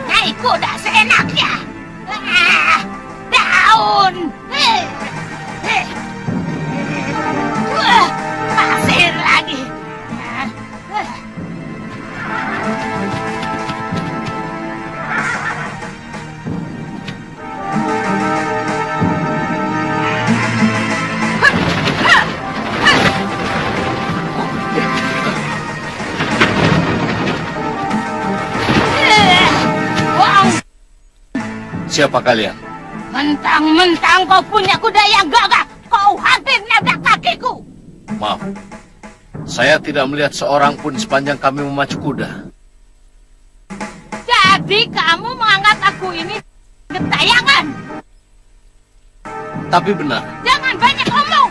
Naik kuda seenaknya. Daun. Pasir lagi. Siapa kalian? Mentang-mentang kau punya kuda yang gagah, kau hampir nabrak kakiku. Maaf, saya tidak melihat seorang pun sepanjang kami memacu kuda. Jadi kamu menganggap aku ini gentayangan? Tapi benar. Jangan banyak omong.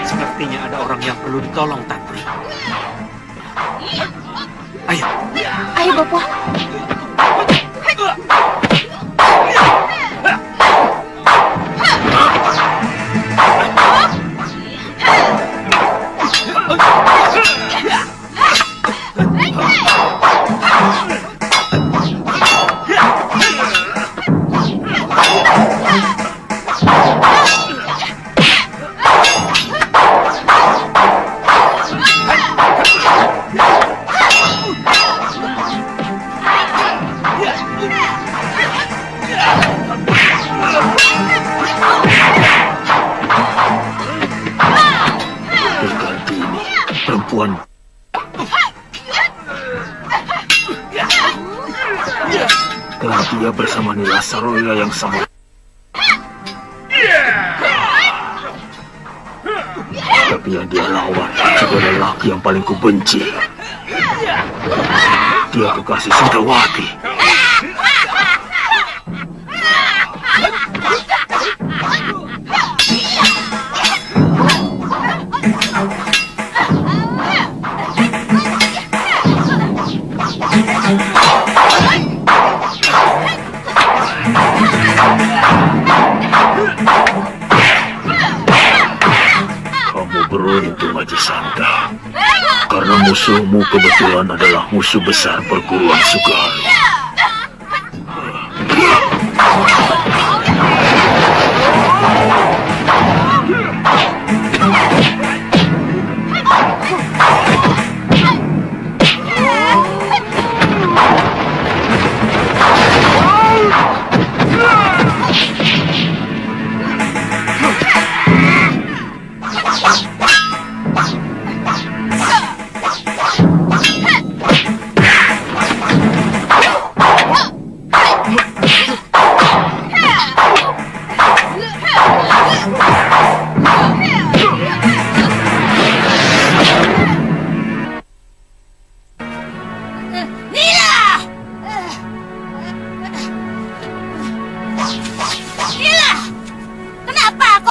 Sepertinya ada orang yang perlu ditolong, Tantri. Ayo. Ayo, Bapak. Perempuan. Dan dia bersama Nila Saroya yang sama. Tapi yang dia lawan juga lelaki yang paling kubenci. Dia kekasih Sudrawati. Kamu beruntung, Haji Sanda. Karena musuhmu kebetulan adalah musuh besar perguruan Sugalu.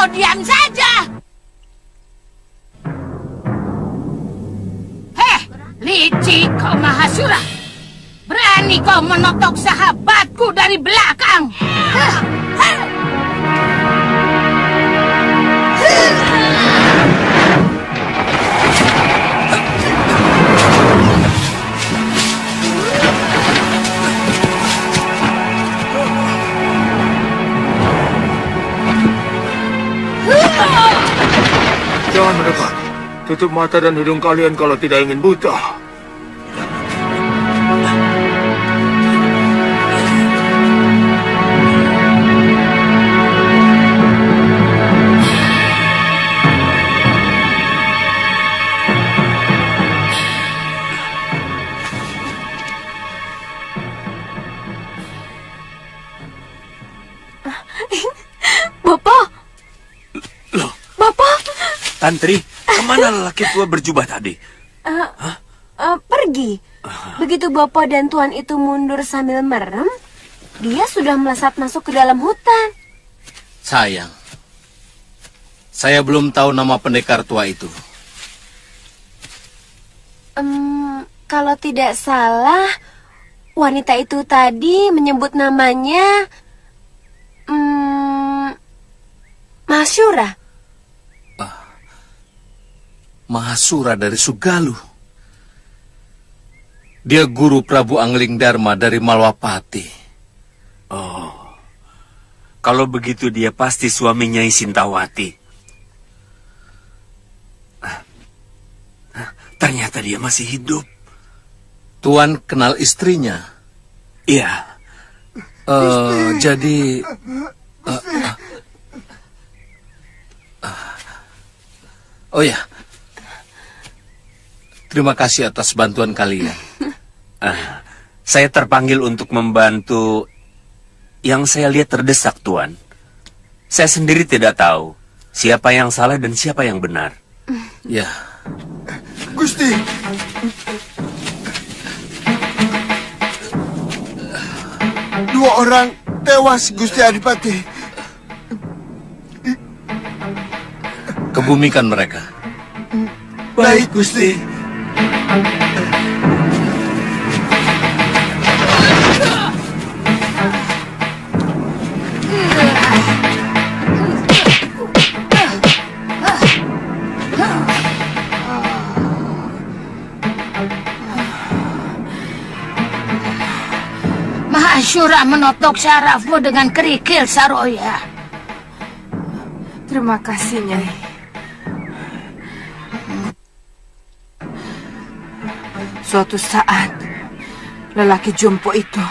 Diam saja. Heh, licik kau Mahasura. Berani kau menotok sahabatku dari belakang. Jangan mendekat. Tutup mata dan hidung kalian kalau tidak ingin buta. Bapak! Loh, Bapak! Tantri, kemana lelaki tua berjubah tadi? Pergi. Begitu Bapak dan Tuan itu mundur sambil merem, dia sudah melesat masuk ke dalam hutan. Sayang, saya belum tahu nama pendekar tua itu. Kalau tidak salah, wanita itu tadi menyebut namanya Mahasura. Mahasura dari Sugalu. Dia guru Prabu Angling Dharma dari Malwapati. Oh, kalau begitu dia pasti suami Nyai Sintawati. Ternyata dia masih hidup. Tuan kenal istrinya? Iya. Jadi... oh ya, terima kasih atas bantuan kalian. Saya terpanggil untuk membantu yang saya lihat terdesak, Tuan. Saya sendiri tidak tahu siapa yang salah dan siapa yang benar. Ya. Gusti. Dua orang tewas, Gusti Adipati. Kebumikan mereka. Baik, Gusti. Mahasura menotok syarafmu dengan kerikil, Saroya. Terima kasih, Nyai. Suatu saat, lelaki jompo itu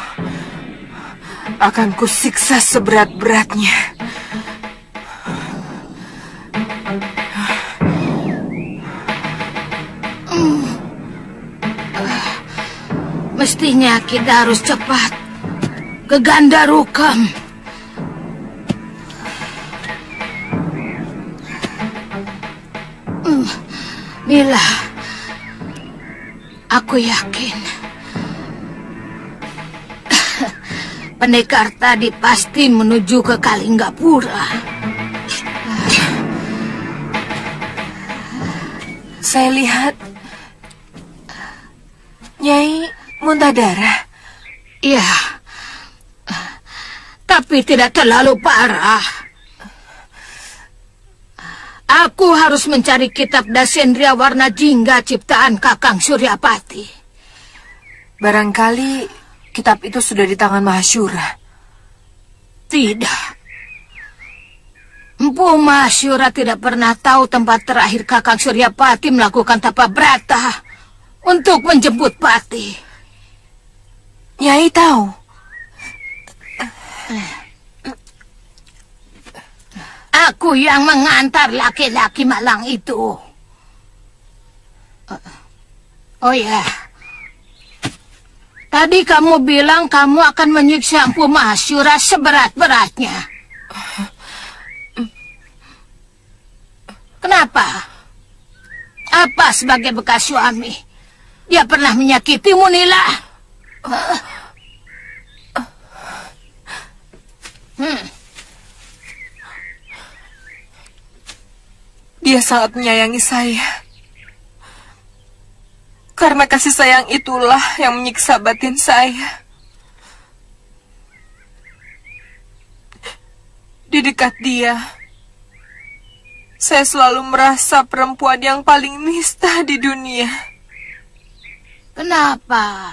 akan kusiksa seberat-beratnya. Mestinya kita harus cepat ke Gandarukam. Mila, aku yakin pendekar tadi pasti menuju ke Kalinggapura. Saya lihat Nyai muntah darah. Ya, tapi tidak terlalu parah. Aku harus mencari kitab Dasendria Warna Jingga ciptaan Kakang Suryapati. Barangkali kitab itu sudah di tangan Mahasura. Tidak. Empu Mahasura tidak pernah tahu tempat terakhir Kakang Suryapati melakukan tapa brata untuk menjemput Pati. Nyai tahu. Aku yang mengantar laki-laki malang itu. Oh ya. Tadi kamu bilang kamu akan menyiksa Empu Mahasura seberat-beratnya. Kenapa? Apa sebagai bekas suami? Dia pernah menyakitimu, Nila? Dia sangat menyayangi saya. Karena kasih sayang itulah yang menyiksa batin saya. Di dekat dia, saya selalu merasa perempuan yang paling nista di dunia. Kenapa?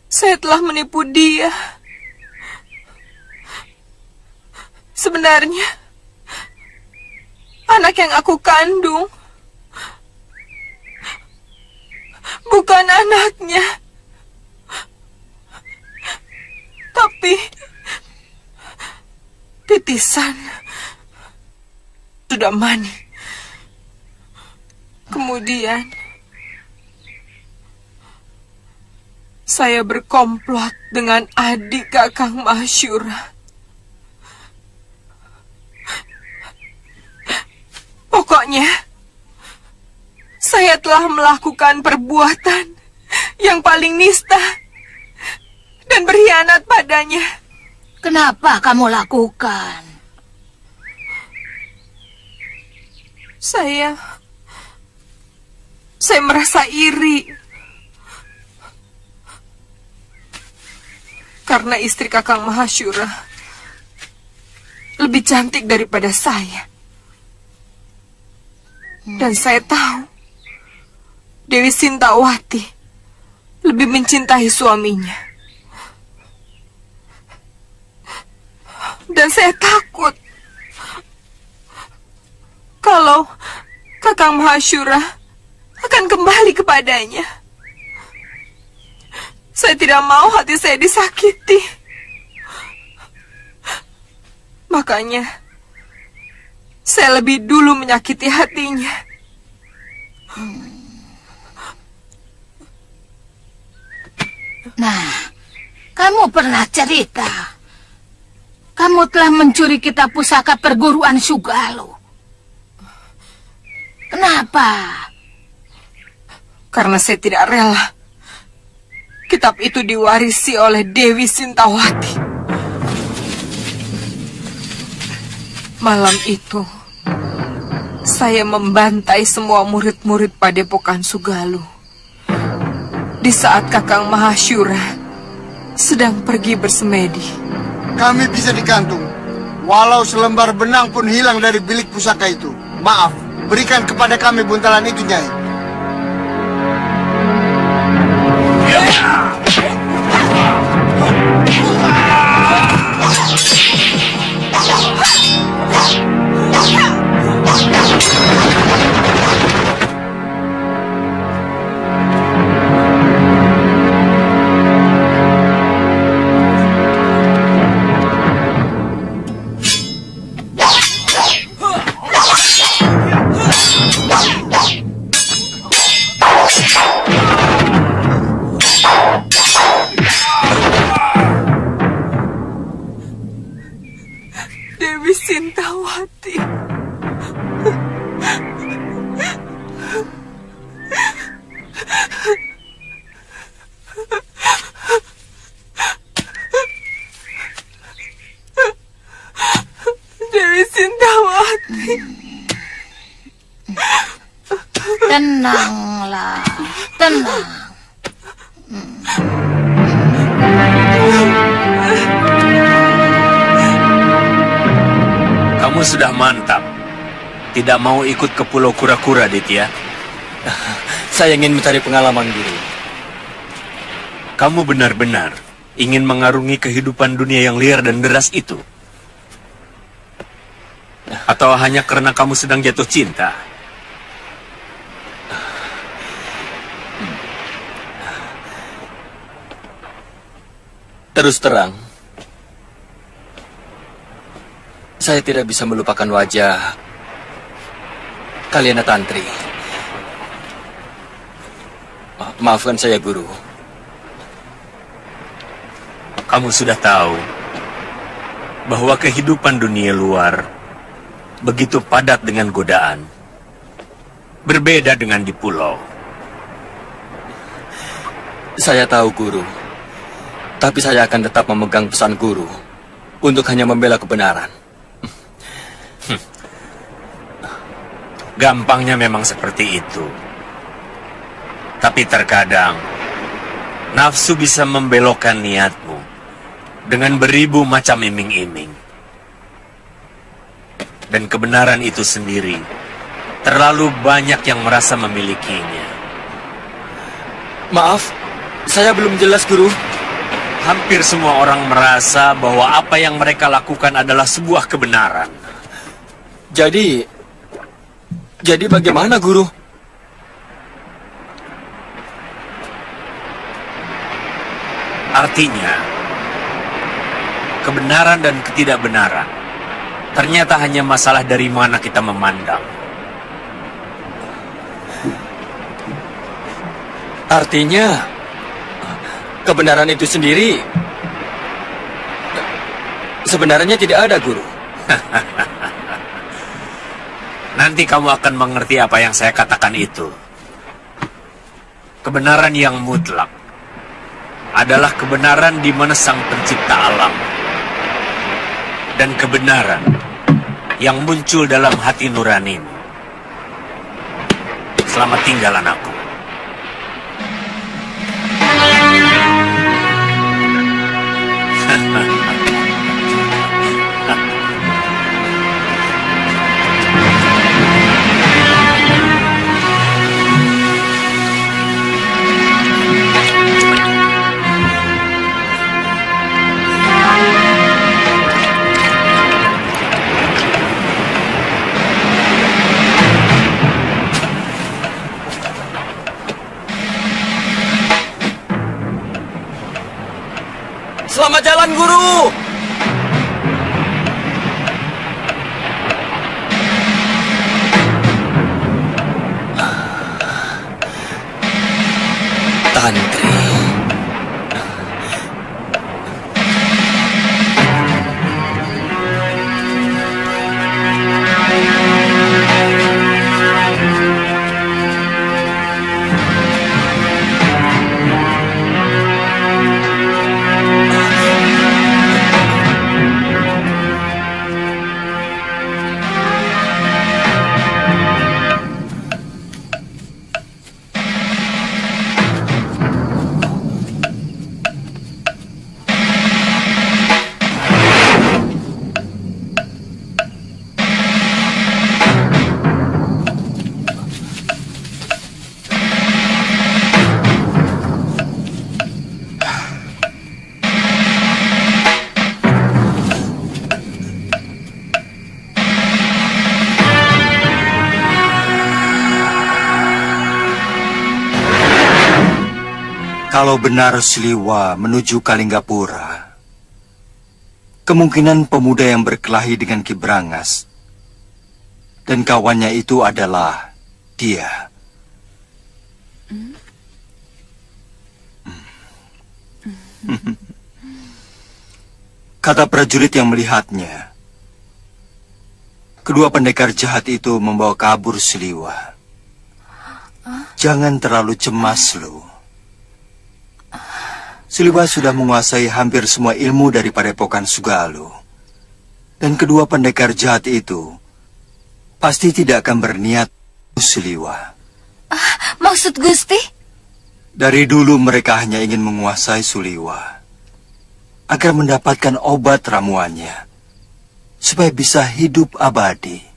Saya telah menipu dia. Sebenarnya, anak yang aku kandung bukan anaknya. Tapi titisan sudah mani. Kemudian saya berkomplot dengan adik Kakang Mahasyura. Pokoknya, saya telah melakukan perbuatan yang paling nista dan berkhianat padanya. Kenapa kamu lakukan? Saya merasa iri karena istri Kakang Mahasyura lebih cantik daripada saya. Dan saya tahu Dewi Sintawati lebih mencintai suaminya. Dan saya takut kalau Kakang Mahasyura akan kembali kepadanya. Saya tidak mau hati saya disakiti. Makanya saya lebih dulu menyakiti hatinya. Nah, kamu pernah cerita. Kamu telah mencuri kitab pusaka perguruan Sugalo. Kenapa? Karena saya tidak rela kitab itu diwarisi oleh Dewi Sintawati. Malam itu, saya membantai semua murid-murid Padepokan Sugalo. Di saat Kakang Mahasyura sedang pergi bersemedi. Kami bisa dikantung. Walau selembar benang pun hilang dari bilik pusaka itu. Maaf, berikan kepada kami buntalan itu, Nyai. Dewi Sintawati. Dewi Sintawati. Tenanglah, tenang. Kamu sudah mantap. Tidak mau ikut ke Pulau Kura-Kura, Ditya? Saya ingin mencari pengalaman, Guru. Kamu benar-benar ingin mengarungi kehidupan dunia yang liar dan deras itu? Atau hanya karena kamu sedang jatuh cinta? Terus terang, saya tidak bisa melupakan wajah Kalyana Tantri. Maafkan saya, Guru. Kamu sudah tahu bahwa kehidupan dunia luar begitu padat dengan godaan. Berbeda dengan di pulau. Saya tahu, Guru. Tapi saya akan tetap memegang pesan Guru untuk hanya membela kebenaran. Gampangnya memang seperti itu. Tapi terkadang nafsu bisa membelokkan niatmu dengan beribu macam iming-iming. Dan kebenaran itu sendiri terlalu banyak yang merasa memilikinya. Maaf, saya belum jelas, Guru. Hampir semua orang merasa bahwa apa yang mereka lakukan adalah sebuah kebenaran. Jadi bagaimana, Guru? Artinya, kebenaran dan ketidakbenaran ternyata hanya masalah dari mana kita memandang. Artinya, kebenaran itu sendiri sebenarnya tidak ada, Guru. Nanti kamu akan mengerti apa yang saya katakan itu. Kebenaran yang mutlak adalah kebenaran di mana Sang Pencipta alam. Dan kebenaran yang muncul dalam hati nuranimu. Selamat tinggal, anakku. Selamat jalan, Guru! Tantri. Kalau benar Siliwa menuju Kalinggapura, kemungkinan pemuda yang berkelahi dengan Ki Brangas dan kawannya itu adalah dia. Kata prajurit yang melihatnya, kedua pendekar jahat itu membawa kabur Siliwa. Jangan terlalu cemas, Lu. Siliwa sudah menguasai hampir semua ilmu dari Padepokan Sugalo. Dan kedua pendekar jahat itu pasti tidak akan berniat Siliwa. Maksud Gusti? Dari dulu mereka hanya ingin menguasai Suliwa agar mendapatkan obat ramuannya supaya bisa hidup abadi.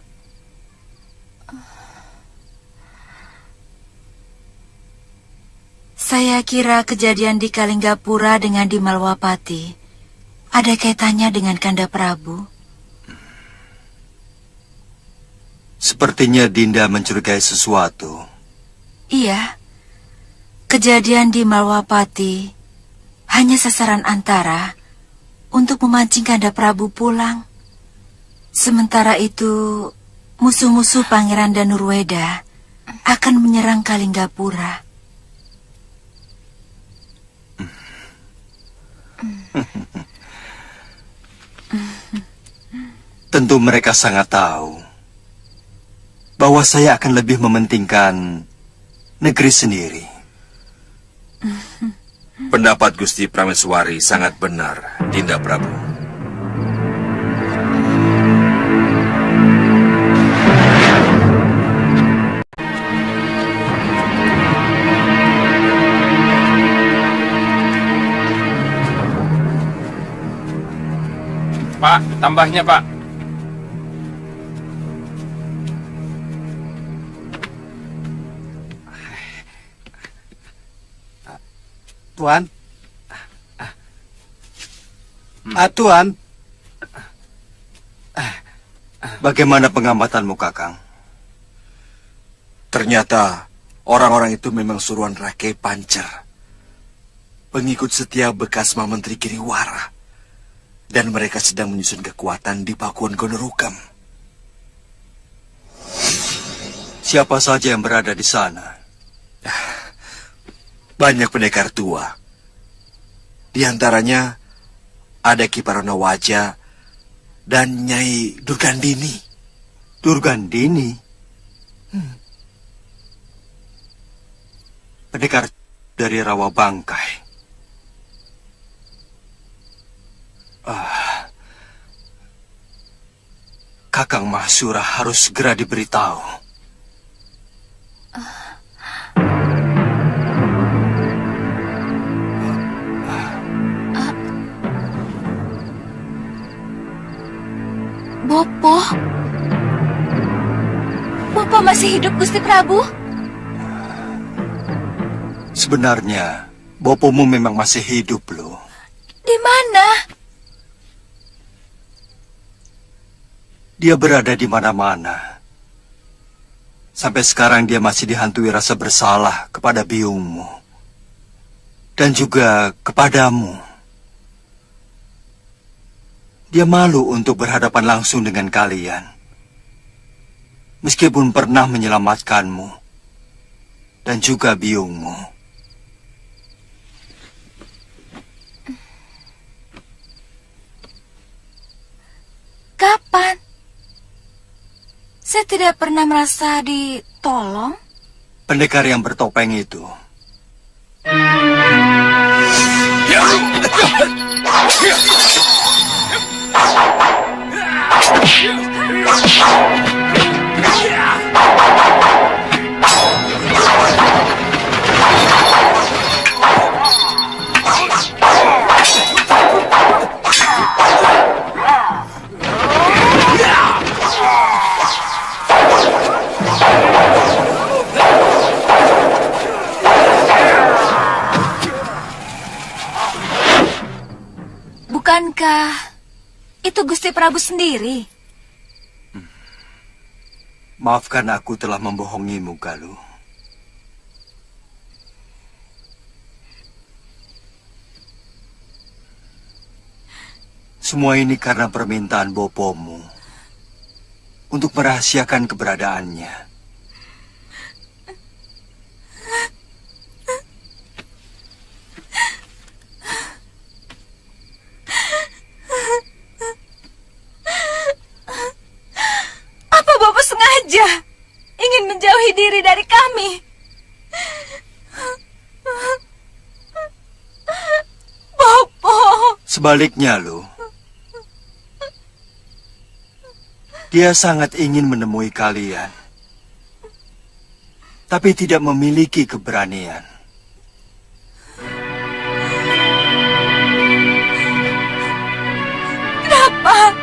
Saya kira kejadian di Kalinggapura dengan di Malwapati ada kaitannya dengan Kanda Prabu. Sepertinya Dinda mencurigai sesuatu. Iya, kejadian di Malwapati hanya sasaran antara untuk memancing Kanda Prabu pulang. Sementara itu, musuh-musuh Pangeran Danurweda akan menyerang Kalinggapura. Tentu mereka sangat tahu bahwa saya akan lebih mementingkan negeri sendiri. Pendapat Gusti Prameswari sangat benar, Dinda Prabu. Pak, tambahnya, Pak. Tuan, Tuan, Bagaimana pengamatanmu, Kakang? Ternyata orang-orang itu memang suruhan Rake Pancer, pengikut setia bekas Menteri Giriwara, dan mereka sedang menyusun kekuatan di Pakuan Gonorukam. Siapa saja yang berada di sana? Banyak pendekar tua. Di antaranya ada Ki Parona Waja dan Nyai Durgandini. Durgandini? Pendekar dari Rawa Bangkai. Kakang Mahsura harus segera diberitahu. Bopo? Bopo masih hidup, Gusti Prabu? Sebenarnya, bopomu memang masih hidup loh. Di mana? Dia berada di mana-mana. Sampai sekarang dia masih dihantui rasa bersalah kepada biungmu. Dan juga kepadamu. Dia malu untuk berhadapan langsung dengan kalian. Meskipun pernah menyelamatkanmu. Dan juga biungmu. Kapan? Saya tidak pernah merasa ditolong. Pendekar yang bertopeng itu. Bukankah itu Gusti Prabu sendiri? Maafkan aku telah membohongimu, Galuh. Semua ini karena permintaan bopomu untuk merahasiakan keberadaannya. Apa Bapak sengaja ingin menjauhi diri dari kami? Bapak. Sebaliknya, loh. Dia sangat ingin menemui kalian. Tapi tidak memiliki keberanian. Kenapa?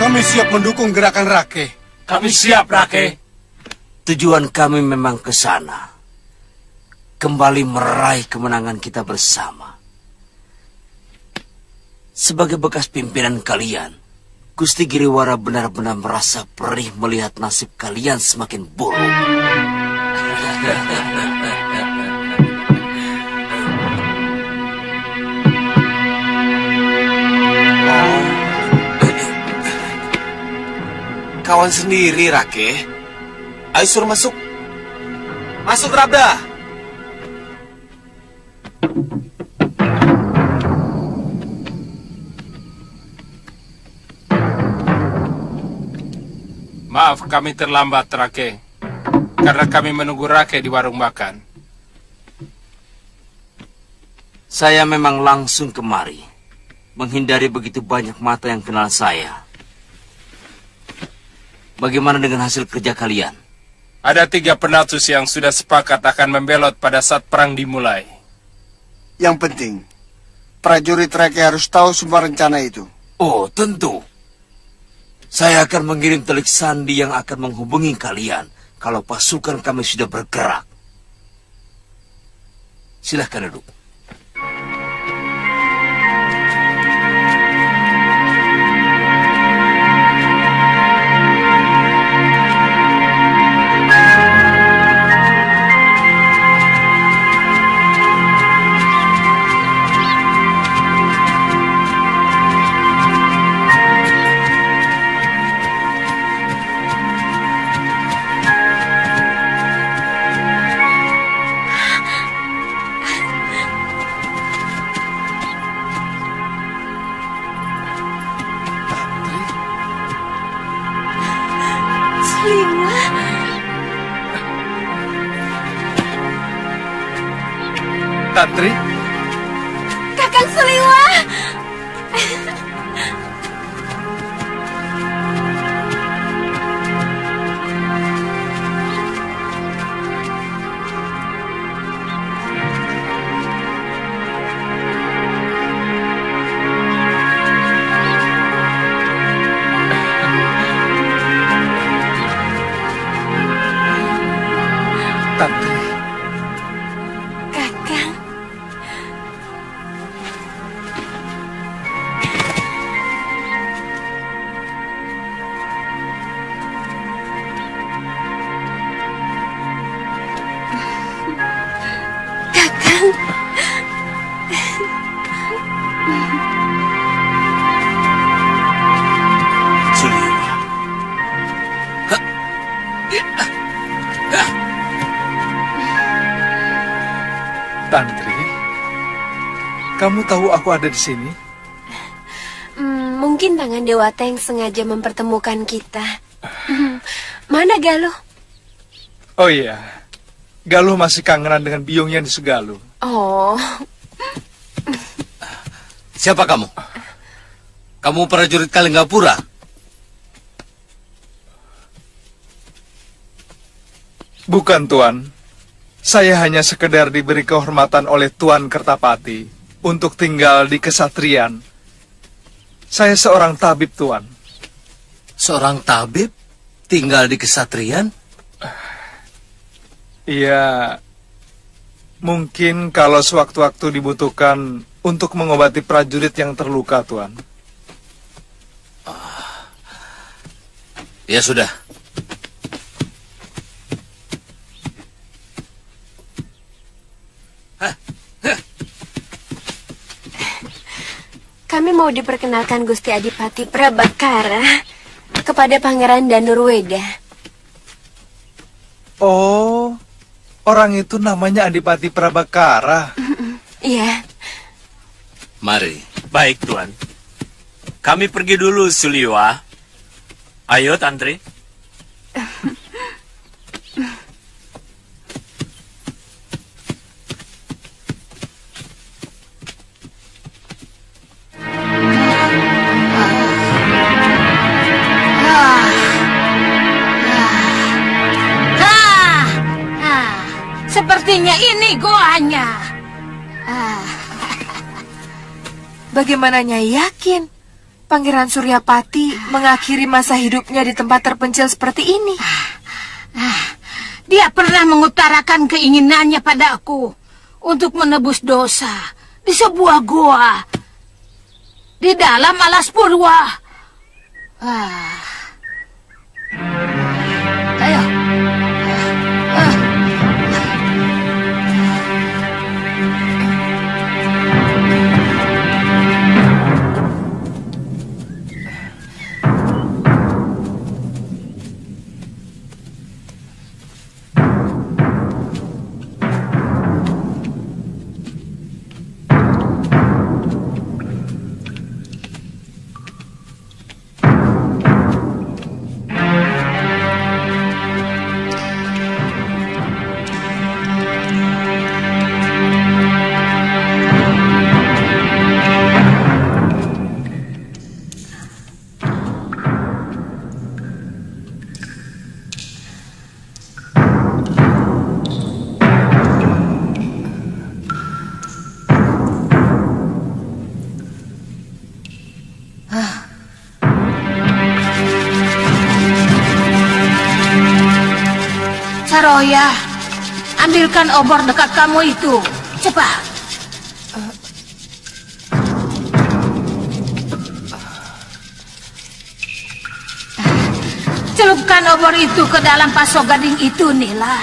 kami siap mendukung gerakan Rake. Kami siap, Rake. Tujuan kami memang ke sana. Kembali meraih kemenangan kita bersama. Sebagai bekas pimpinan kalian, Gusti Giriwara benar-benar merasa perih melihat nasib kalian semakin buruk. Kawan sendiri, Rake. Ayo suruh masuk. Masuk, Rabda. Maaf kami terlambat, Rake. Karena kami menunggu Rake di warung makan. Saya memang langsung kemari, menghindari begitu banyak mata yang kenal saya. Bagaimana dengan hasil kerja kalian? Ada 3 penatus yang sudah sepakat akan membelot pada saat perang dimulai. Yang penting, prajurit Rake harus tahu semua rencana itu. Oh, tentu. Saya akan mengirim telik sandi yang akan menghubungi kalian kalau pasukan kami sudah bergerak. Silahkan duduk. Tantri, Kakang Suliwa. Tantri, Kakang. Kakang. Suliwa. Tantri, kamu tahu aku ada di sini? Mungkin tangan Dewata yang sengaja mempertemukan kita. Mana Galuh? Oh iya, Galuh masih kangenan dengan biungnya di Sugaluh. Oh, Siapa kamu? Kamu prajurit Kalinggapura? Bukan, Tuan. Saya hanya sekedar diberi kehormatan oleh Tuan Kertapati untuk tinggal di kesatrian. Saya seorang tabib, Tuan. Seorang tabib tinggal di kesatrian? Iya, mungkin kalau sewaktu-waktu dibutuhkan untuk mengobati prajurit yang terluka, Tuan. Ya sudah. kami mau diperkenalkan Gusti Adipati Prabakara kepada Pangeran Danurweda. Oh, orang itu namanya Adipati Prabakara. Iya. Mari. Baik, Tuan. Kami pergi dulu, Suliwa. Ayo, Tantri. Sepertinya ini goanya. Bagaimana Nyai yakin Pangeran Suryapati mengakhiri masa hidupnya di tempat terpencil seperti ini? Dia pernah mengutarakan keinginannya padaku untuk menebus dosa di sebuah goa di dalam alas purwa. Ayo. Saroya, ambilkan obor dekat kamu itu. Cepat. Celupkan obor itu ke dalam pasok gading itu, Nila.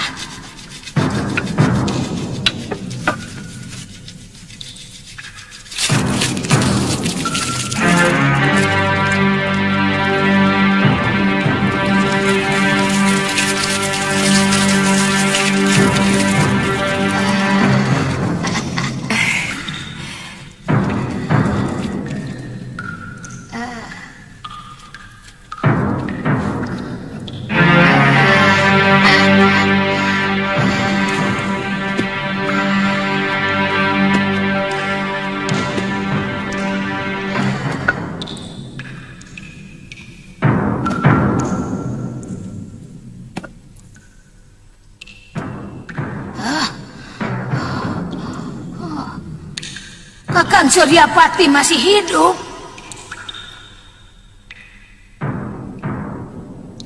Kakang Suryapati masih hidup.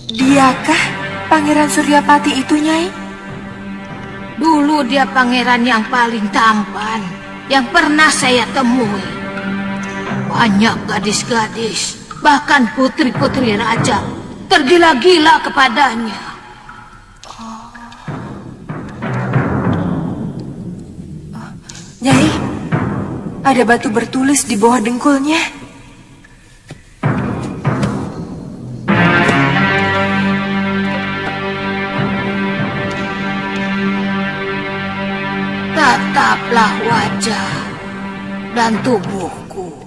Diakah Pangeran Suryapati itu, Nyai? Dulu dia pangeran yang paling tampan yang pernah saya temui. Banyak gadis-gadis, bahkan putri-putri raja tergila-gila kepadanya. Nyai, ada batu bertulis di bawah dengkulnya. Tataplah wajah dan tubuhku.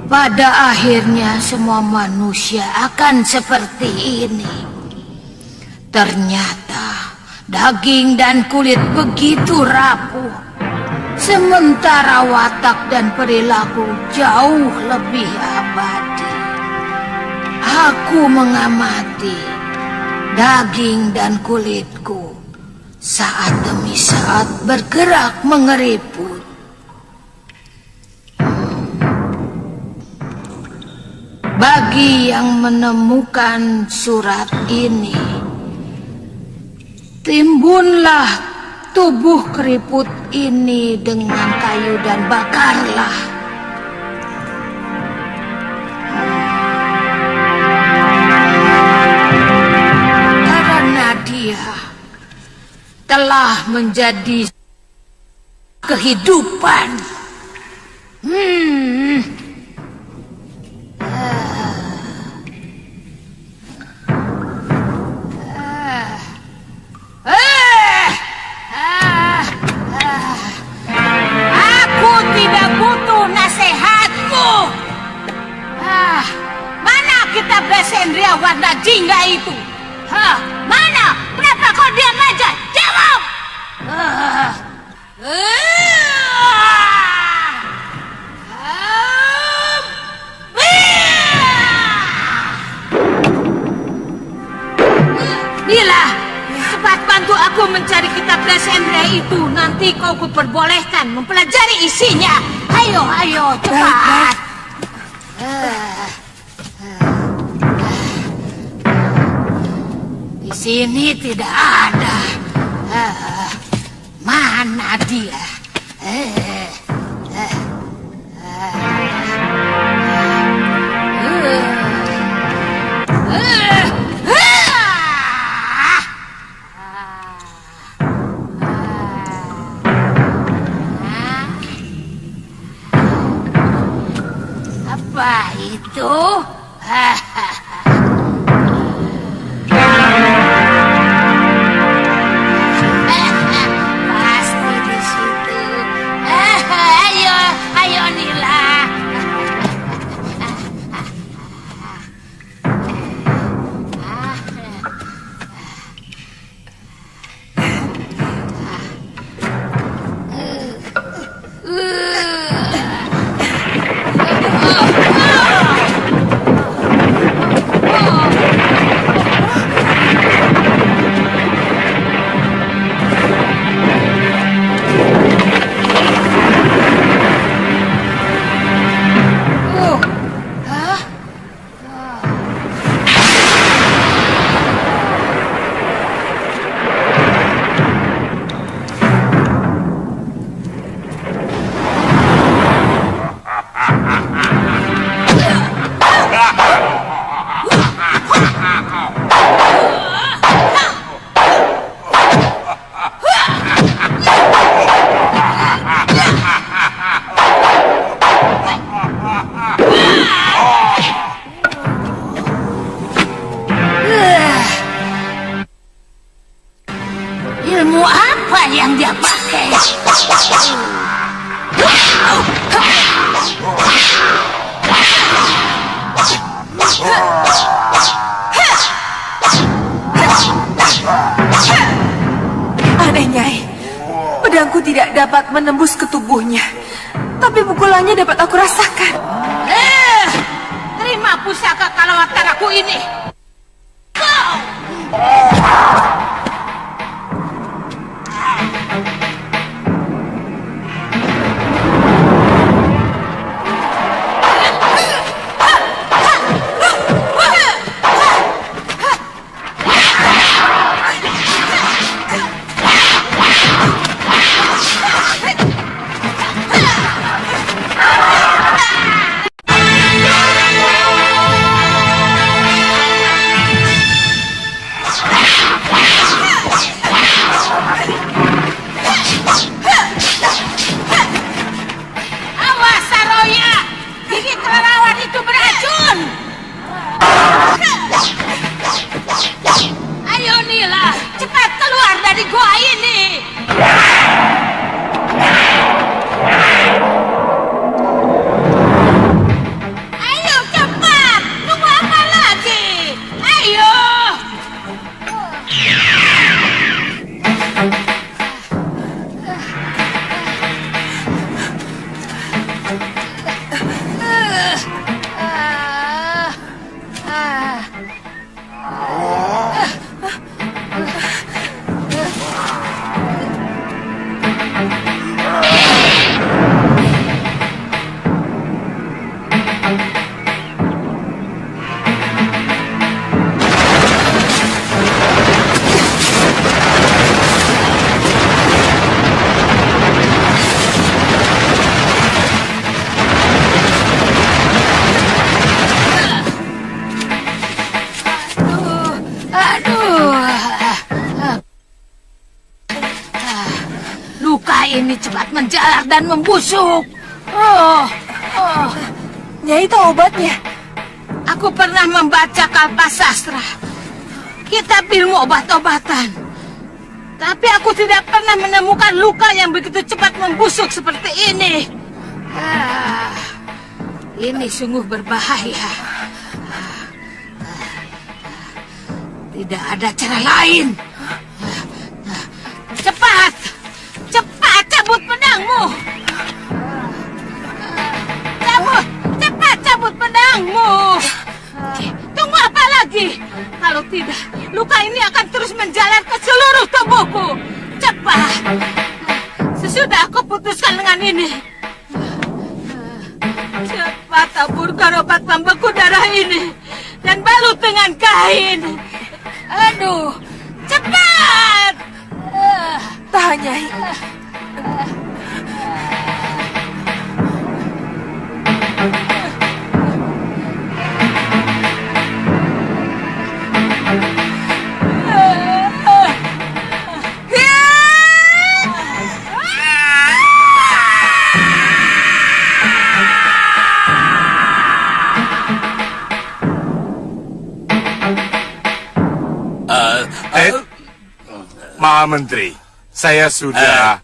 Pada akhirnya semua manusia akan seperti ini. Ternyata daging dan kulit begitu rapuh, sementara watak dan perilaku jauh lebih abadi. Aku mengamati daging dan kulitku saat demi saat bergerak mengeriput. Bagi yang menemukan surat ini, timbunlah tubuh keriput ini dengan kayu dan bakarlah. Karena dia telah menjadi kehidupan. Aku tidak butuh nasihatmu. Mana kitab Desendria warna jingga itu? Mana? Kenapa kau diam aja? Jawab! Nila, cepat bantu aku mencari kitab Desendria itu. Nanti kau kuperbolehkan mempelajari isinya. Ayo, ayo, cepat. Di sini tidak ada. Mana dia? Apa itu? Pasti di situ. Ayo, ayo Nila. Ilmu apa yang dia pakai? Aneh, Nyai. Pedangku tidak dapat menembus ke tubuhnya. Tapi pukulannya dapat aku rasakan. Terima pusaka kalawataraku ini. Kau! Awas, Saroya! Gigi kelelawar itu beracun! Ayo, Nila! Cepat keluar dari gua ini! Ayo, cepat! Tunggu apa lagi? Ayo! Luka ini cepat menjalar dan membusuk. Nyai tahu obatnya? Aku pernah membaca Kalpasastra, kitab ilmu obat-obatan. Tapi aku tidak pernah menemukan luka yang begitu cepat membusuk seperti ini. Ini sungguh berbahaya. Tidak ada cara lain. Cepat! Cepat cabut pedangmu! Cabut! Cepat cabut pedangmu! Tunggu apa lagi? Kalau tidak, luka ini akan terus menjalar ke seluruh tubuhku. Cepat! Sesudah aku putuskan dengan ini. Cepat taburkan obat pembeku darah ini dan balut dengan kain. Aduh, cepat! Tahan, Nyai. Maha Menteri, saya sudah...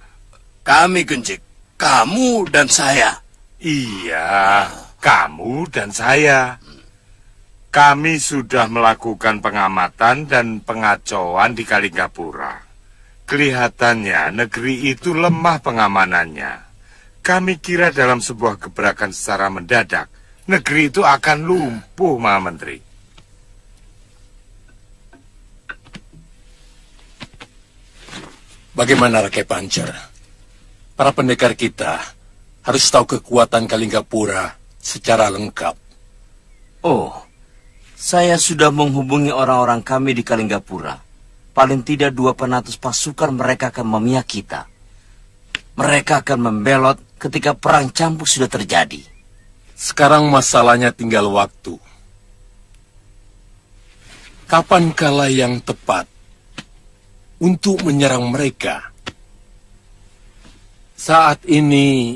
Kami Genjik, kamu dan saya. Iya, kamu dan saya. Kami sudah melakukan pengamatan dan pengacauan di Kalinggapura. Kelihatannya negeri itu lemah pengamanannya. Kami kira dalam sebuah gebrakan secara mendadak, negeri itu akan lumpuh, Maha Menteri. Bagaimana Rakai Pancer? Para pendekar kita harus tahu kekuatan Kalinggapura secara lengkap. Oh, saya sudah menghubungi orang-orang kami di Kalinggapura. Paling tidak 200 pasukan mereka akan memihak kita. Mereka akan membelot ketika perang campur sudah terjadi. Sekarang masalahnya tinggal waktu. Kapan kala yang tepat untuk menyerang mereka? Saat ini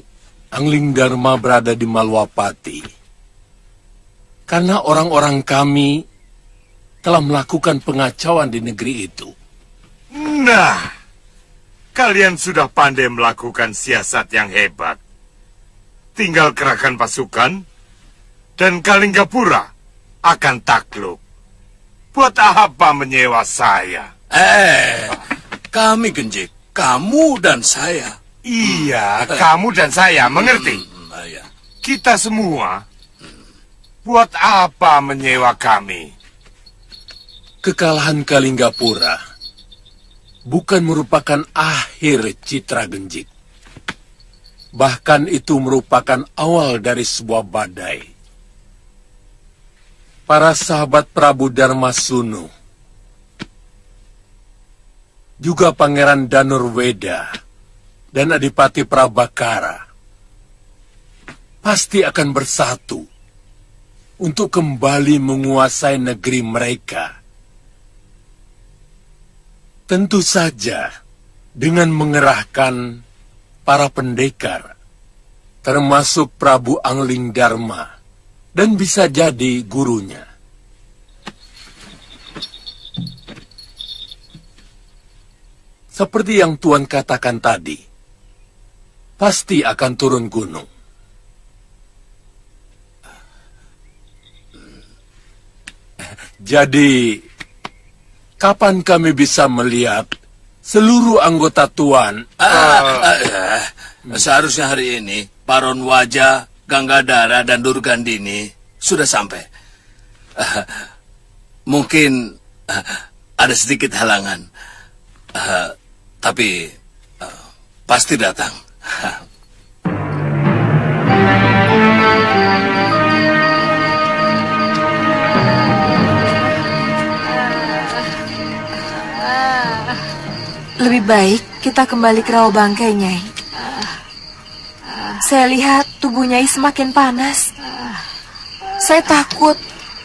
Angling Dharma berada di Malwapati. Karena orang-orang kami telah melakukan pengacauan di negeri itu. Nah, Kalian sudah pandai melakukan siasat yang hebat. Tinggal kerahkan pasukan, dan Kalinggapura akan takluk. Buat apa menyewa saya? Kami Genjik, kamu dan saya. Iya, kamu dan saya, mengerti? Kita semua, buat apa menyewa kami? Kekalahan Kalinggapura bukan merupakan akhir citra Genjik. Bahkan itu merupakan awal dari sebuah badai. Para sahabat Prabu Darmasunu, juga Pangeran Danurweda dan Adipati Prabakara pasti akan bersatu untuk kembali menguasai negeri mereka. Tentu saja dengan mengerahkan para pendekar, termasuk Prabu Angling Dharma, dan bisa jadi gurunya. Seperti yang Tuan katakan tadi, pasti akan turun gunung. Jadi, kapan kami bisa melihat seluruh anggota Tuan? Seharusnya hari ini, Paron Waja, Ganggadara, dan Durgandini sudah sampai. Mungkin ada sedikit halangan, tapi pasti datang. Lebih baik kita kembali ke rawa bangkai, Nyai. Saya lihat tubuh Nyai semakin panas. Saya takut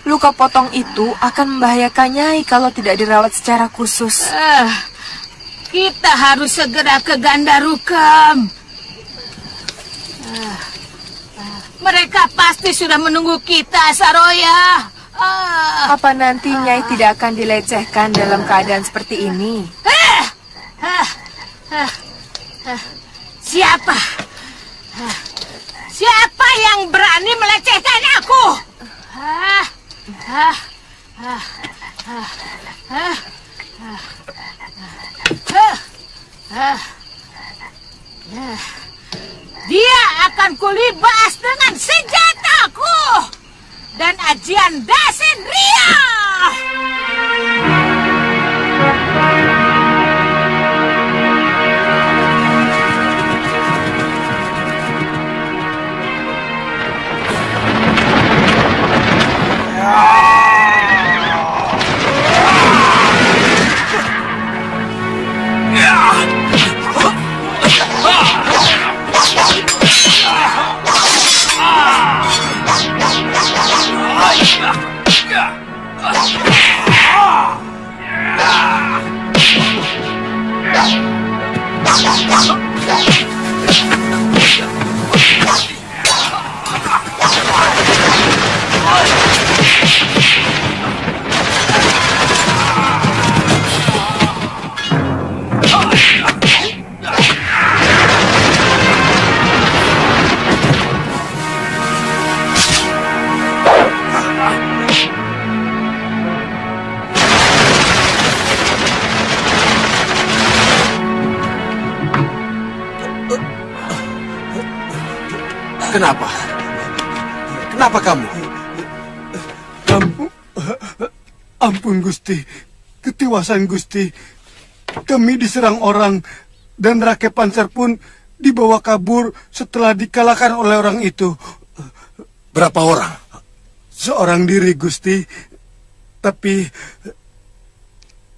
luka potong itu akan membahayakan Nyai kalau tidak dirawat secara khusus. Kita harus segera ke Gandarukam. Mereka pasti sudah menunggu kita, Saroya. Apa nanti Nyai tidak akan dilecehkan dalam keadaan seperti ini? Siapa? Siapa yang berani melecehkan aku? Dia akan kulibas dengan senjataku dan ajian Dasen Ria. Kenapa? Kenapa kamu? Ampun Gusti, ketiwasan Gusti. Kami diserang orang dan Rake Panser pun dibawa kabur setelah dikalahkan oleh orang itu. Berapa orang? Seorang diri Gusti, tapi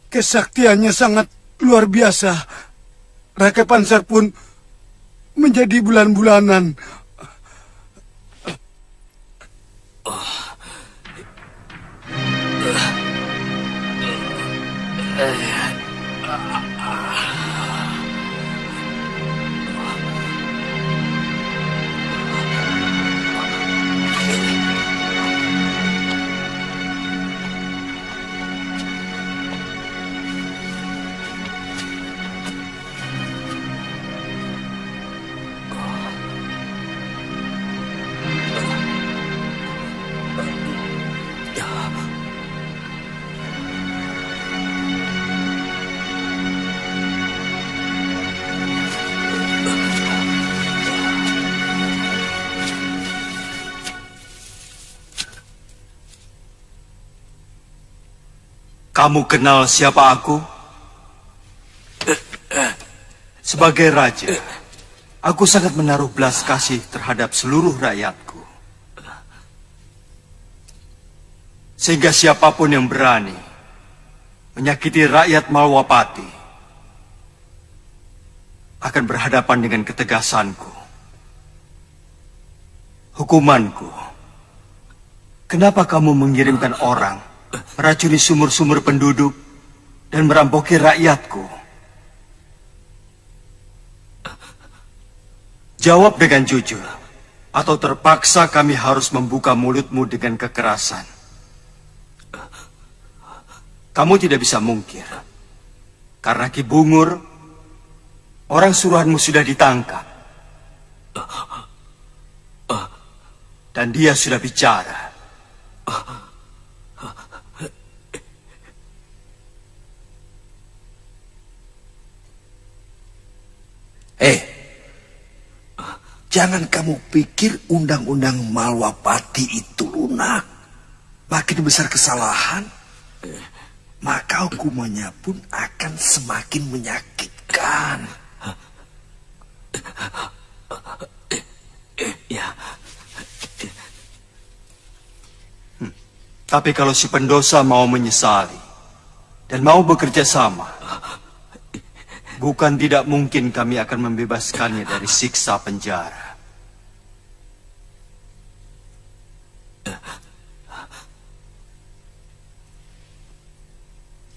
kesaktiannya sangat luar biasa. Rake Panser pun menjadi bulan-bulanan. Kamu kenal siapa aku? Sebagai raja, aku sangat menaruh belas kasih terhadap seluruh rakyatku. Sehingga siapapun yang berani menyakiti rakyat Malwapati akan berhadapan dengan ketegasanku. Hukumanku. Kenapa kamu mengirimkan orang meracuni sumur-sumur penduduk dan merampoki rakyatku? Jawab dengan jujur, atau terpaksa kami harus membuka mulutmu dengan kekerasan. Kamu tidak bisa mungkir, karena Ki Bungur, orang suruhanmu sudah ditangkap. Dan dia sudah bicara. Jangan kamu pikir undang-undang Malwapati itu lunak. Makin besar kesalahan, maka hukumannya pun akan semakin menyakitkan. Tapi kalau si pendosa mau menyesali dan mau bekerja sama, bukan tidak mungkin kami akan membebaskannya dari siksa penjara.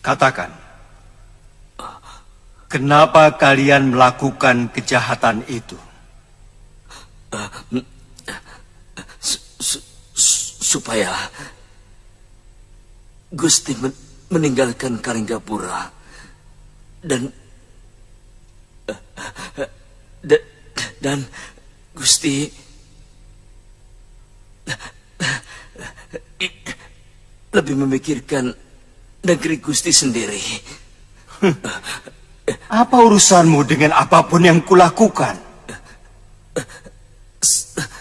Katakan, kenapa kalian melakukan kejahatan itu? Supaya Gusti meninggalkan Kalinggapura dan Gusti lebih memikirkan negeri Gusti sendiri. Apa urusanmu dengan apapun yang kulakukan?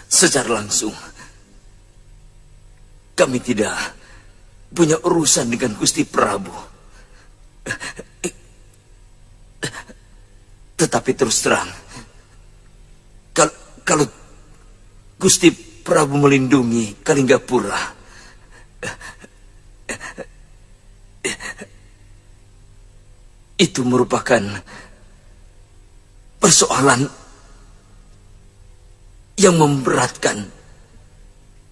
Secara langsung, kami tidak punya urusan dengan Gusti Prabu. Tetapi terus terang, kalau Gusti Prabu melindungi Kalinggapura, itu merupakan persoalan yang memberatkan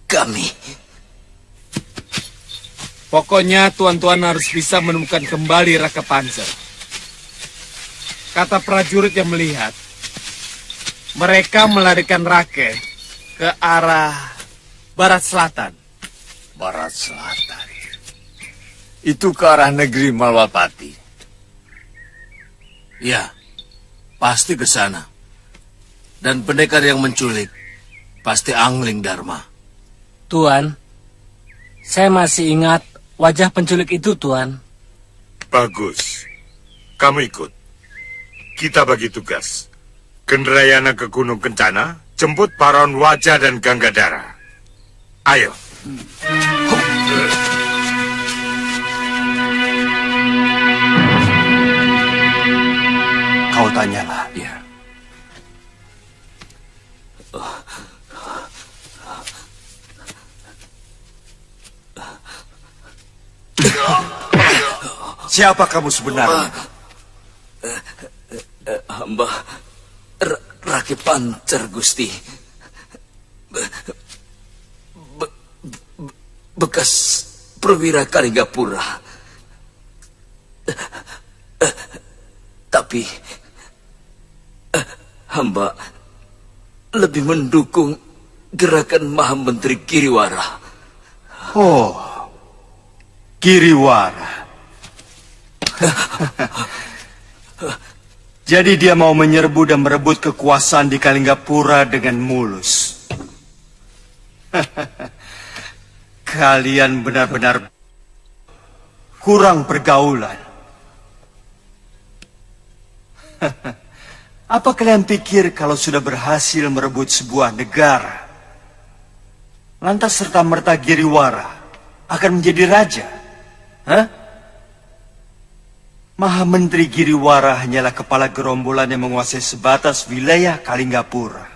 kami. Pokoknya tuan-tuan harus bisa menemukan kembali Raka Pancer. Kata prajurit yang melihat, mereka melarikan Rake ke arah barat selatan. Barat selatan. Itu ke arah negeri Malwapati. Ya, pasti ke sana. Dan pendekar yang menculik pasti Angling Dharma. Tuan, saya masih ingat wajah penculik itu, Tuan. Bagus. Kamu ikut. Kita bagi tugas. Kendrayana ke Gunung Kencana, jemput Paron Wajah dan Ganggadara. Ayo. Kau tanyalah. Ya. Siapa kamu sebenarnya? Hamba Rake Pancer, Gusti. Bekas perwira Kalinggapura. Tapi hamba lebih mendukung gerakan Maha Menteri Giriwara. Oh, Giriwara. Jadi dia mau menyerbu dan merebut kekuasaan di Kalinggapura dengan mulus. Kalian benar-benar kurang pergaulan. Apa kalian pikir kalau sudah berhasil merebut sebuah negara, lantas serta-merta Giriwara akan menjadi raja? Hah? Maha Menteri Giriwara hanyalah kepala gerombolan yang menguasai sebatas wilayah Kalinggapura.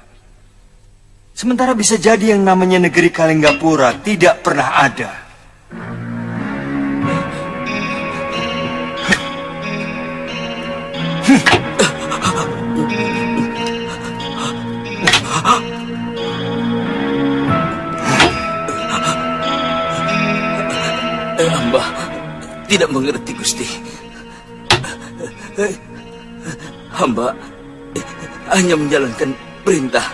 Sementara bisa jadi yang namanya negeri Kalinggapura tidak pernah ada. Hamba tidak mengerti, Gusti. Hamba hanya menjalankan perintah.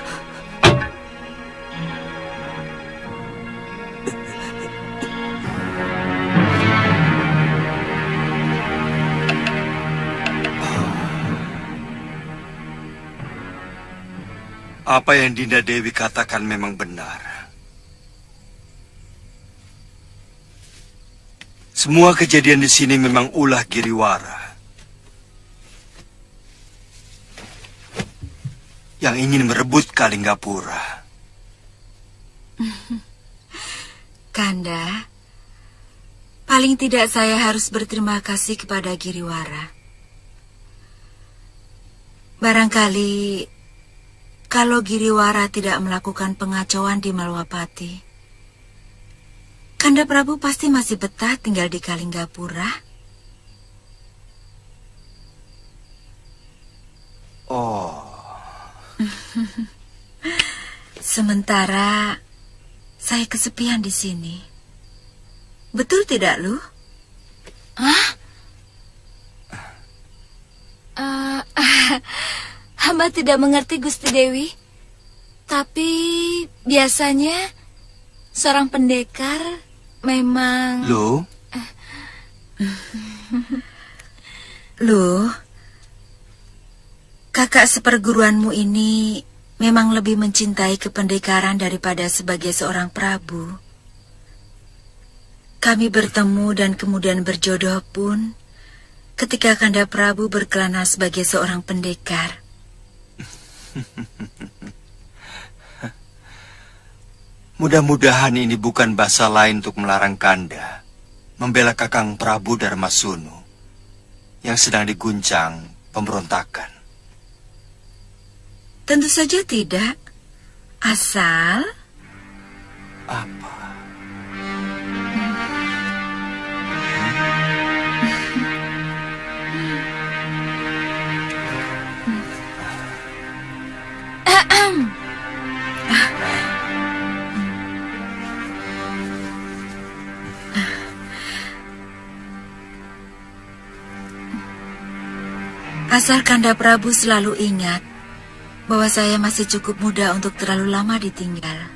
Apa yang Dinda Dewi katakan memang benar. Semua kejadian di sini memang ulah Giriwara yang ingin merebut Kalinggapura. Kanda, paling tidak saya harus berterima kasih kepada Giriwara. Barangkali kalau Giriwara tidak melakukan pengacauan di Malwapati, Kanda Prabu pasti masih betah tinggal di Kalinggapura. Oh. Sementara saya kesepian di sini. Betul tidak, Lu? Hah? Hamba tidak mengerti, Gusti Dewi. Tapi biasanya seorang pendekar memang... Lu, kakak seperguruanmu ini memang lebih mencintai kependekaran daripada sebagai seorang prabu. Kami bertemu dan kemudian berjodoh pun ketika Kanda Prabu berkelana sebagai seorang pendekar. Mudah-mudahan ini bukan bahasa lain untuk melarang Kanda membela Kakang Prabu Darmasunu yang sedang diguncang pemberontakan. Tentu saja tidak. Asal... Apa? Asal Kanda Prabu selalu ingat bahwa saya masih cukup muda untuk terlalu lama ditinggal.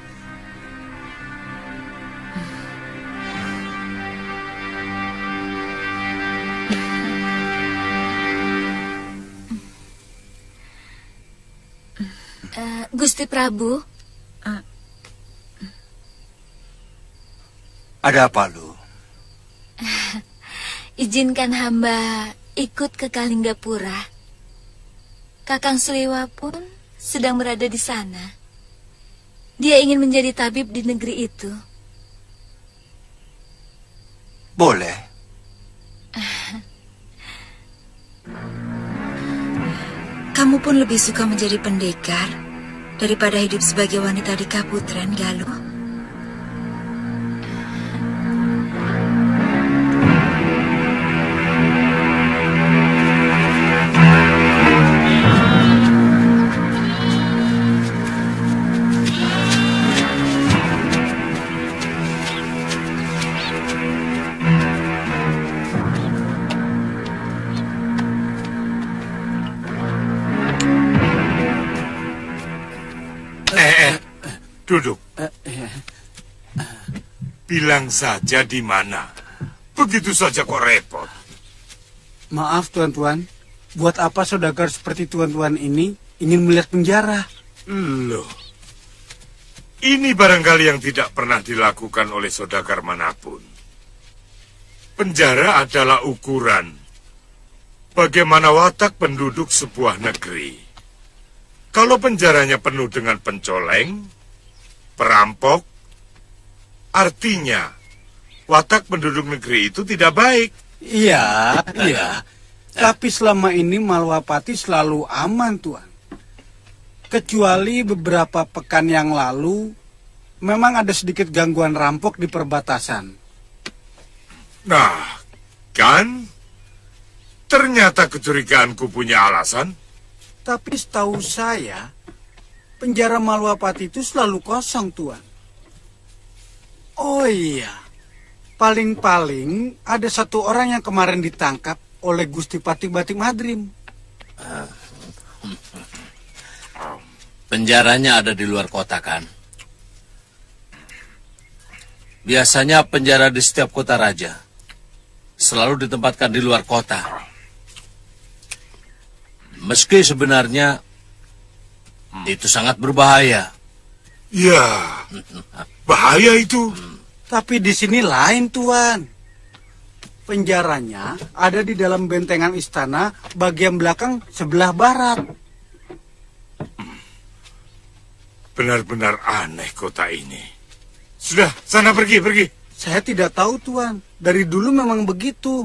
Gusti Prabu. Ada apa, Lu? Izinkan hamba ikut ke Kalinggapura. Kakang Suliwa pun sedang berada di sana. Dia ingin menjadi tabib di negeri itu. Boleh. Kamu pun lebih suka menjadi pendekar daripada hidup sebagai wanita di Kaputren, Galuh? Duduk. Bilang saja di mana. Begitu saja kok repot. Maaf tuan-tuan, buat apa saudagar seperti tuan-tuan ini ingin melihat penjara? Loh, ini barangkali yang tidak pernah dilakukan oleh saudagar manapun. Penjara adalah ukuran bagaimana watak penduduk sebuah negeri. Kalau penjaranya penuh dengan pencoleng, perampok, artinya watak penduduk negeri itu tidak baik. Iya. Tapi selama ini Malwapati selalu aman, Tuan. Kecuali beberapa pekan yang lalu, memang ada sedikit gangguan rampok di perbatasan. Nah, kan? Ternyata kecurigaanku punya alasan. Tapi setahu saya, penjara Malwapati itu selalu kosong, Tuan. Oh iya, paling-paling ada satu orang yang kemarin ditangkap oleh Gusti Patih Batik Madrim. Penjaranya ada di luar kota, kan? Biasanya penjara di setiap kota raja selalu ditempatkan di luar kota. Meski sebenarnya itu sangat berbahaya. Ya, bahaya itu. Tapi di sini lain, Tuan. Penjaranya ada di dalam bentengan istana bagian belakang sebelah barat. Benar-benar aneh kota ini. Sudah, sana pergi. Saya tidak tahu, Tuan. Dari dulu memang begitu.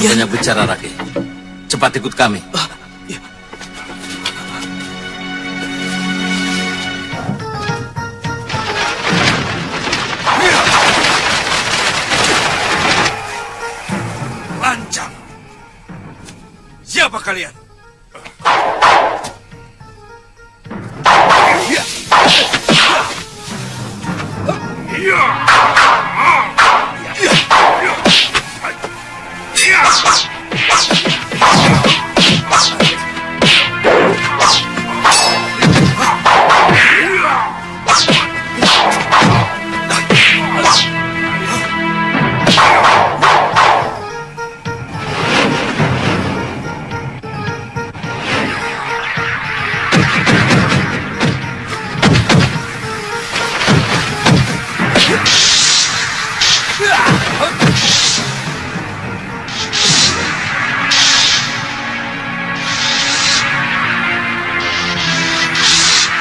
Jangan banyak bicara, Rake. Cepat ikut kami. Lancang. Siapa kalian?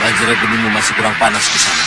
Bajra genimu masih kurang panas di sana.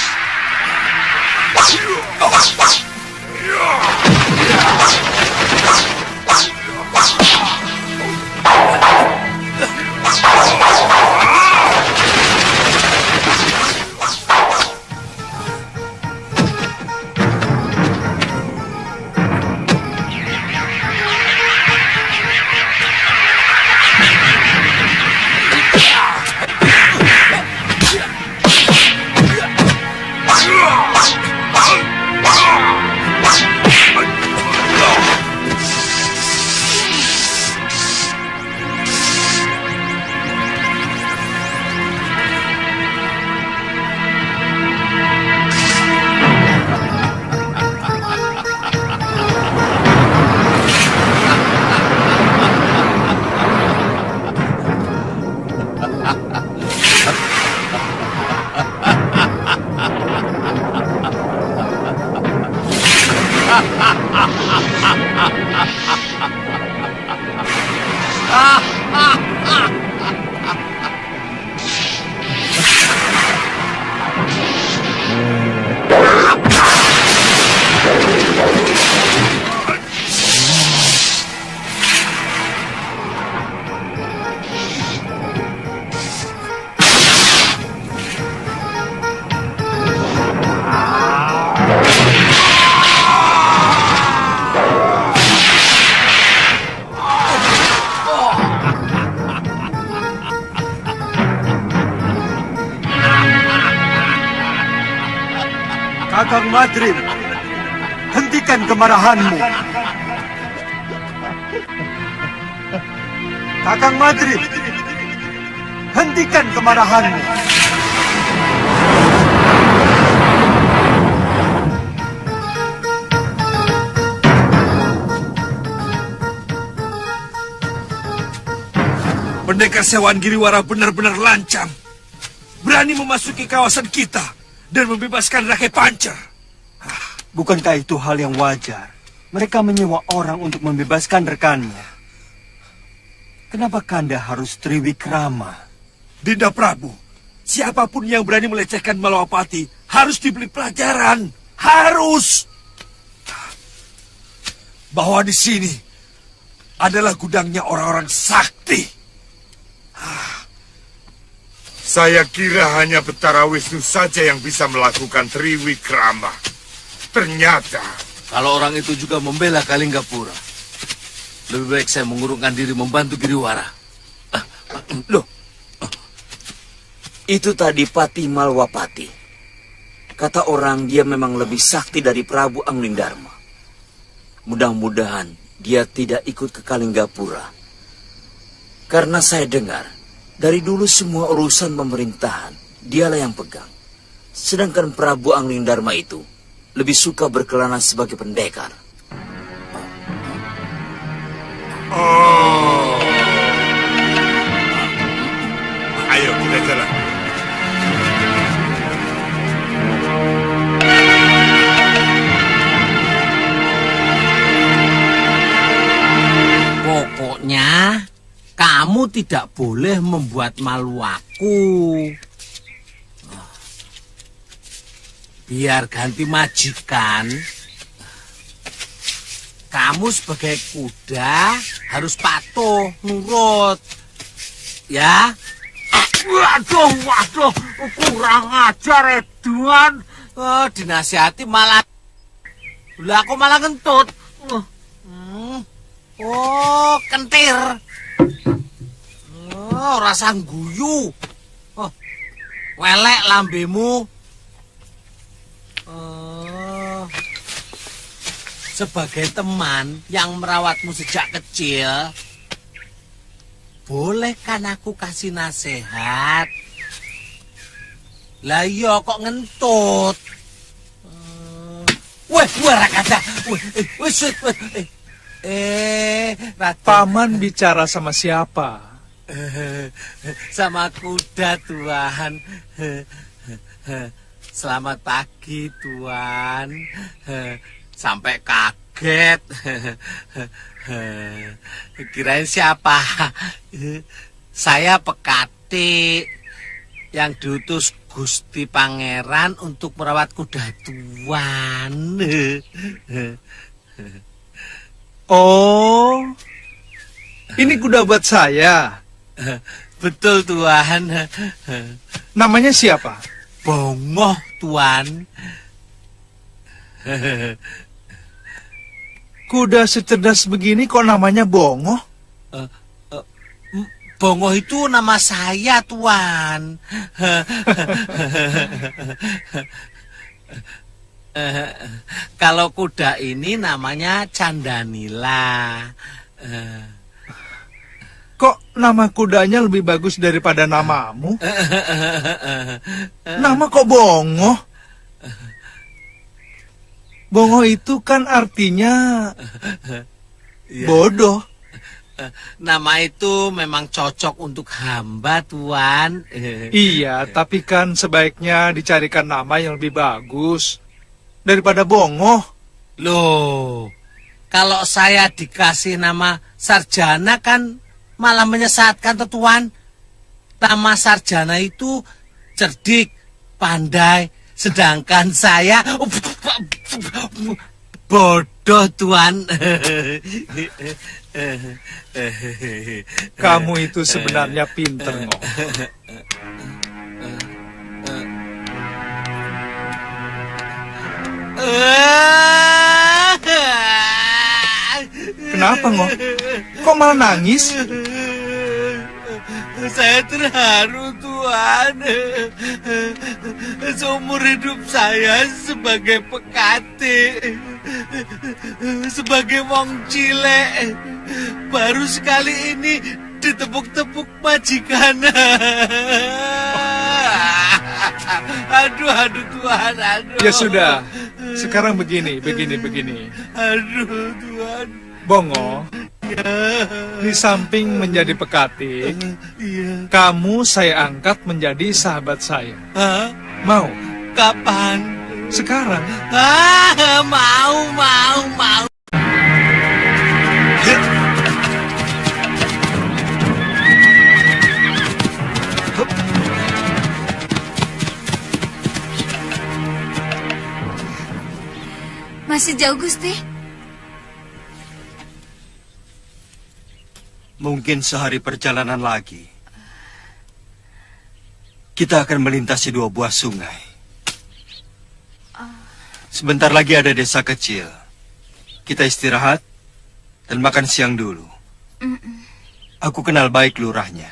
Kakang Madrim, hentikan kemarahanmu. Kakang Madrim, hentikan kemarahanmu. Pendekar Sewan Giriwara benar-benar lancang. Berani memasuki kawasan kita dan membebaskan Rakai Pancer. Bukankah itu hal yang wajar? Mereka menyewa orang untuk membebaskan rekannya. Kenapa Kanda harus Triwikrama? Dinda Prabu, siapapun yang berani melecehkan Malawapati harus diberi pelajaran. Harus. Bahwa di sini adalah gudangnya orang-orang sakti. Saya kira hanya Betara Wisnu saja yang bisa melakukan Triwikrama. Ternyata... Kalau orang itu juga membela Kalinggapura, lebih baik saya mengurungkan diri membantu Giriwara. Loh, itu tadi Pati Malwapati. Kata orang dia memang lebih sakti dari Prabu Anglingdarma. Mudah-mudahan dia tidak ikut ke Kalinggapura. Karena saya dengar, dari dulu semua urusan pemerintahan, dialah yang pegang. Sedangkan Prabu Anglingdarma itu lebih suka berkelana sebagai pendekar. Oh. Ayo kita jalan. Pokoknya kamu tidak boleh membuat malu aku. Biar ganti majikan, kamu sebagai kuda harus patuh, nurut. Ya? Waduh, kurang ajar, Edwan. Dinasihati malah... Lah aku malah ngentut. Oh, kentir. Oh, rasa guyu. Oh, welek lambemu. Sebagai teman yang merawatmu sejak kecil, boleh kan aku kasih nasihat? Lah iya kok ngentut. Weh, Rakasa. Paman bicara sama siapa? Sama kuda, Tuan. Selamat pagi, Tuan. Sampai kaget. Kirain siapa? Saya Pekati yang diutus Gusti Pangeran untuk merawat kuda Tuan. Oh, ini kuda buat saya. Betul, Tuan. Namanya siapa? Bongoh, Tuan. Kuda secerdas begini kok namanya Bongoh? Bongoh itu nama saya, Tuan. Kalau kuda ini namanya Candanila. Kok nama kudanya lebih bagus daripada namamu? Nama kok Bongo? Bongo itu kan artinya bodoh. Nama itu memang cocok untuk hamba, Tuan. Iya, tapi kan sebaiknya dicarikan nama yang lebih bagus daripada Bongo. Loh, kalau saya dikasih nama Sarjana kan malah menyesatkan, Tuan. Nama Sarjana itu cerdik, pandai, sedangkan saya bodoh, Tuan. Kamu itu sebenarnya pinter, Ngok. Kenapa, Ngok? Kok malah nangis? Saya terharu, Tuan. Seumur hidup saya sebagai pekati, sebagai wong cilek, baru sekali ini ditepuk-tepuk majikan. Aduh, Tuan, aduh. Ya sudah, sekarang begini. Aduh, Tuan. Bongo, di samping menjadi pekati, kamu saya angkat menjadi sahabat saya. Mau? Kapan? Sekarang. Mau. Masih jauh, Gusti? Mungkin sehari perjalanan lagi. Kita akan melintasi 2 buah sungai. Sebentar lagi ada desa kecil. Kita istirahat dan makan siang dulu. Aku kenal baik lurahnya.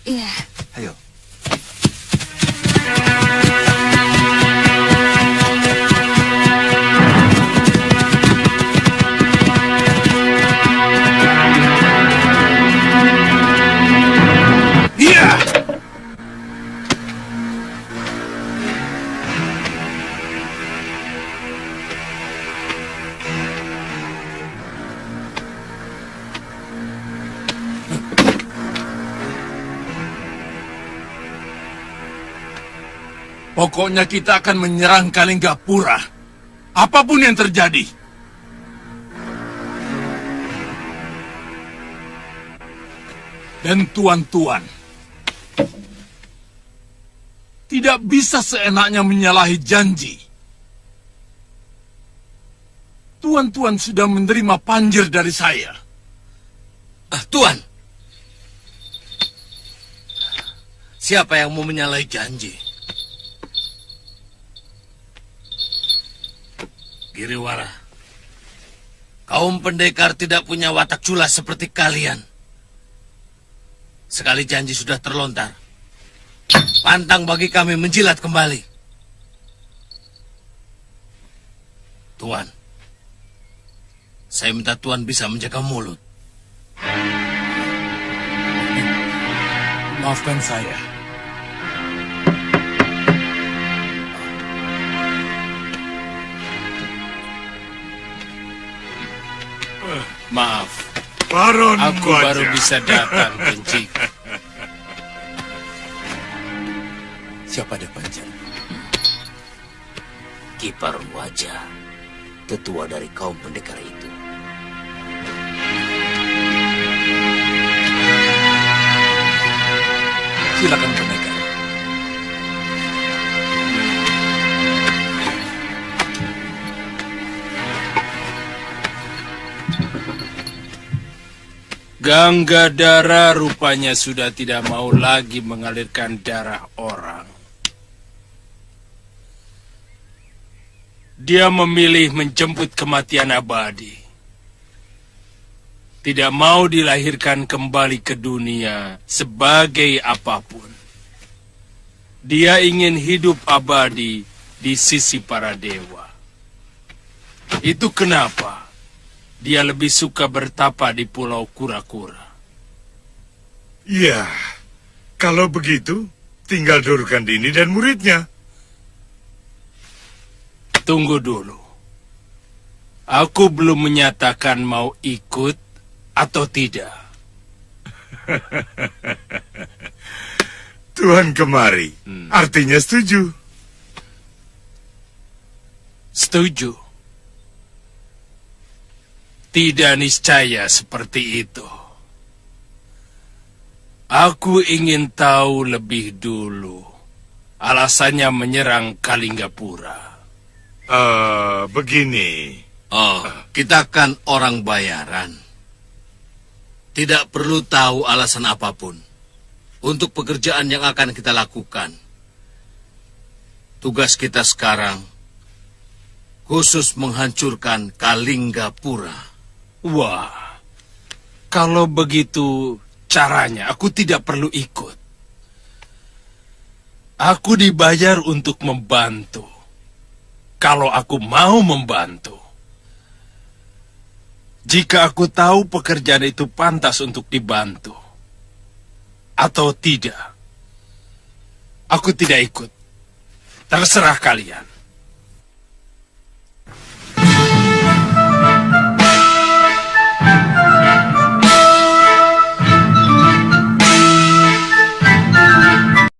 Iya. Ayo. Pokoknya kita akan menyerang Kalinggapura. Apapun yang terjadi. Dan tuan-tuan, tidak bisa seenaknya menyalahi janji. Tuan-tuan sudah menerima panjer dari saya. Tuan, siapa yang mau menyalahi janji? Giriwara, kaum pendekar tidak punya watak culas seperti kalian. Sekali janji sudah terlontar, pantang bagi kami menjilat kembali. Tuan, saya minta Tuan bisa menjaga mulut. Maafkan saya. Maaf, Baron aku Wajah. baru bisa datang, Kencik. Siapa dia, Panjer? Ki Baron Wajah, tetua dari kaum pendekar itu. Silakan pendekar. Ganggadara rupanya sudah tidak mau lagi mengalirkan darah orang. Dia memilih menjemput kematian abadi. Tidak mau dilahirkan kembali ke dunia sebagai apapun. Dia ingin hidup abadi di sisi para dewa. Itu kenapa dia lebih suka bertapa di Pulau Kura-Kura. Ya, kalau begitu, tinggal Durgandini dan muridnya. Tunggu dulu. Aku belum menyatakan mau ikut atau tidak. Tuhan kemari, artinya setuju. Setuju. Tidak niscaya seperti itu. Aku ingin tahu lebih dulu alasannya menyerang Kalinggapura. Begini. Oh, kita kan orang bayaran. Tidak perlu tahu alasan apapun untuk pekerjaan yang akan kita lakukan. Tugas kita sekarang khusus menghancurkan Kalinggapura. Wah, kalau begitu caranya aku tidak perlu ikut. Aku dibayar untuk membantu. Kalau aku mau membantu. Jika aku tahu pekerjaan itu pantas untuk dibantu. Atau tidak. Aku tidak ikut. Terserah kalian.